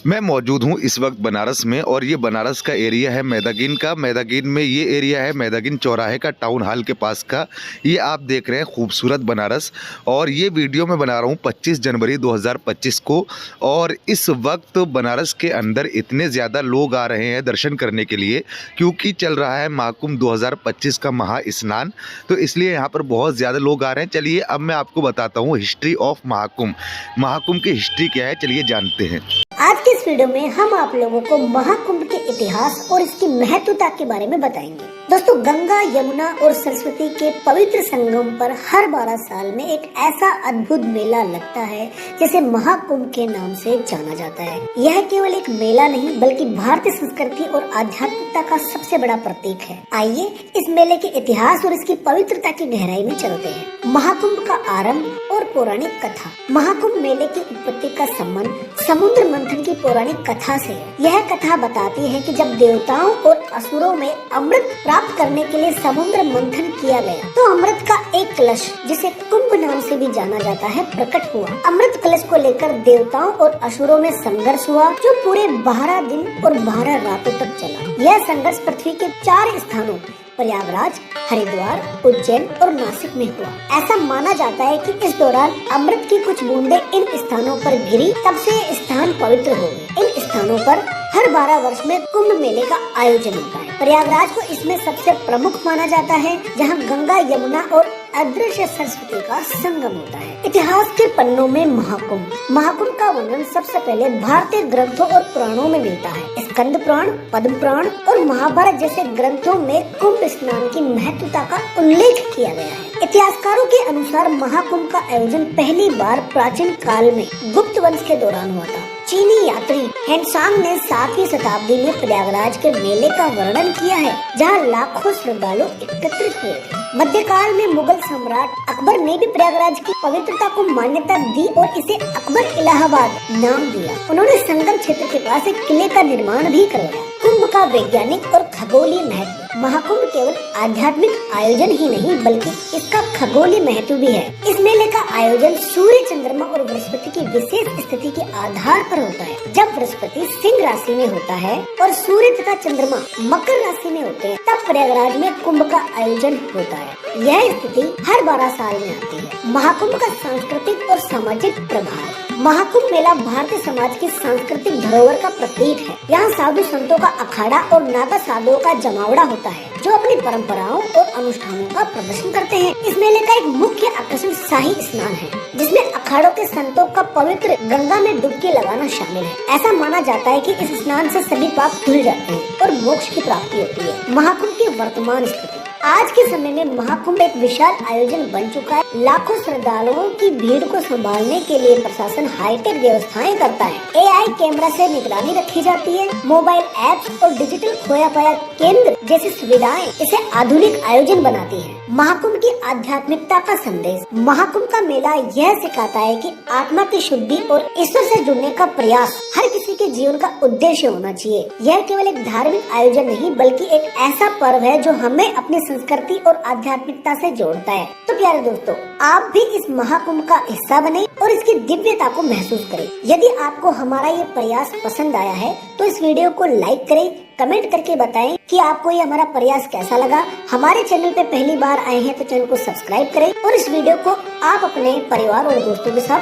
मैं मौजूद हूँ इस वक्त बनारस में और ये बनारस का एरिया है मेहदागीन का। मेहदागीन में ये एरिया है मेहदागीन चौराहे का, टाउन हॉल के पास का। ये आप देख रहे हैं खूबसूरत बनारस। और ये वीडियो मैं बना रहा हूँ 25 जनवरी 2025 को। और इस वक्त बनारस के अंदर इतने ज़्यादा लोग आ रहे हैं दर्शन करने के लिए, क्योंकि चल रहा है महाकुंभ 2025 का महास्नान। तो इसलिए यहाँ पर बहुत ज़्यादा लोग आ रहे हैं। चलिए अब मैं आपको बताता हूँ हिस्ट्री ऑफ महाकुंभ। महाकुंभ की हिस्ट्री क्या है, चलिए जानते हैं। आज के इस वीडियो में हम आप लोगों को महाकुंभ के इतिहास और इसकी महत्वता के बारे में बताएंगे। दोस्तों, गंगा, यमुना और सरस्वती के पवित्र संगम पर हर 12 साल में एक ऐसा अद्भुत मेला लगता है जिसे महाकुंभ के नाम से जाना जाता है। यह केवल एक मेला नहीं बल्कि भारतीय संस्कृति और आध्यात्मिकता का सबसे बड़ा प्रतीक है। आइए इस मेले के इतिहास और इसकी पवित्रता की गहराई में चलते हैं। महाकुंभ का आरंभ और पौराणिक कथा। महाकुंभ मेले की उत्पत्ति का संबंध समुद्र मंथन की पौराणिक कथा से है। यह कथा बताती है कि जब देवताओं और असुरों में अमृत प्राप्त करने के लिए समुद्र मंथन किया गया तो अमृत का एक कलश, जिसे कुंभ नाम से भी जाना जाता है, प्रकट हुआ। अमृत कलश को लेकर देवताओं और असुरों में संघर्ष हुआ जो पूरे 12 दिन और 12 रातों तक चला। यह संघर्ष पृथ्वी के 4 स्थानों प्रयागराज, हरिद्वार, उज्जैन और नासिक में हुआ। ऐसा माना जाता है कि इस दौरान अमृत की कुछ बूंदें इन स्थानों पर गिरी, तब से ये स्थान पवित्र हो गए। इन स्थानों पर हर 12 वर्ष में कुंभ मेले का आयोजन होता है। प्रयागराज को इसमें सबसे प्रमुख माना जाता है, जहां गंगा, यमुना और अदृश्य सरस्वती का संगम होता है। इतिहास के पन्नों में महाकुंभ का वर्णन सबसे पहले भारतीय ग्रंथों और पुराणों में मिलता है। स्कंद पुराण, पद्म पुराण और महाभारत जैसे ग्रंथों में कुंभ स्नान की महत्वता का उल्लेख किया गया है। इतिहासकारों के अनुसार महाकुंभ का आयोजन पहली बार प्राचीन काल में गुप्त वंश के दौरान हुआ था। चीनी यात्री हेनसांग ने 7वीं शताब्दी में प्रयागराज के मेले का वर्णन किया है, जहां लाखों श्रद्धालु एकत्रित हुए थे। मध्यकाल में मुगल सम्राट अकबर ने भी प्रयागराज की पवित्रता को मान्यता दी और इसे अकबर इलाहाबाद नाम दिया। उन्होंने संगम क्षेत्र के पास एक किले का निर्माण भी करवाया। कुंभ का वैज्ञानिक और खगोलीय महत्व। महाकुंभ केवल आध्यात्मिक आयोजन ही नहीं बल्कि इसका खगोलीय महत्व भी है। इस मेले का आयोजन सूर्य, चंद्रमा और बृहस्पति की विशेष स्थिति के आधार पर होता है। जब बृहस्पति सिंह राशि में होता है और सूर्य तथा चंद्रमा मकर राशि में होते हैं, तब प्रयागराज में कुंभ का आयोजन होता है। यह स्थिति हर 12 साल में आती है। महाकुंभ का सांस्कृतिक और सामाजिक प्रभाव। महाकुंभ मेला भारतीय समाज की सांस्कृतिक धरोहर का प्रतीक है। यहाँ साधु संतों का अखाड़ा और नागा साधुओं का जमावड़ा होता है, जो अपनी परंपराओं और अनुष्ठानों का प्रदर्शन करते हैं। इस मेले का एक मुख्य आकर्षण शाही स्नान है, जिसमें अखाड़ों के संतों का पवित्र गंगा में डुबकी लगाना शामिल है। ऐसा माना जाता है कि इस स्नान से सभी पाप धुल जाते हैं और मोक्ष की प्राप्ति होती है। महाकुंभ की वर्तमान स्थिति। आज के समय में महाकुंभ एक विशाल आयोजन बन चुका है। लाखों श्रद्धालुओं की भीड़ को संभालने के लिए प्रशासन हाईटेक व्यवस्थाएं करता है। AI कैमरा से निगरानी रखी जाती है। मोबाइल ऐप्स और डिजिटल खोया पाया केंद्र जैसी सुविधाएं इसे आधुनिक आयोजन बनाती है। महाकुंभ की आध्यात्मिकता का संदेश। महाकुंभ का मेला यह सिखाता है कि आत्मा की शुद्धि और ईश्वर से जुड़ने का प्रयास हर किसी के जीवन का उद्देश्य होना चाहिए। यह केवल एक धार्मिक आयोजन नहीं बल्कि एक ऐसा पर्व है जो हमें अपनी संस्कृति और आध्यात्मिकता से जोड़ता है। तो प्यारे दोस्तों, आप भी इस महाकुंभ का हिस्सा बने और इसकी दिव्यता को महसूस करें। यदि आपको हमारा ये प्रयास पसंद आया है तो इस वीडियो को लाइक करें, कमेंट करके बताएं कि आपको ये हमारा प्रयास कैसा लगा। हमारे चैनल पे पहली बार आए हैं तो चैनल को सब्सक्राइब करें और इस वीडियो को आप अपने परिवार और दोस्तों के साथ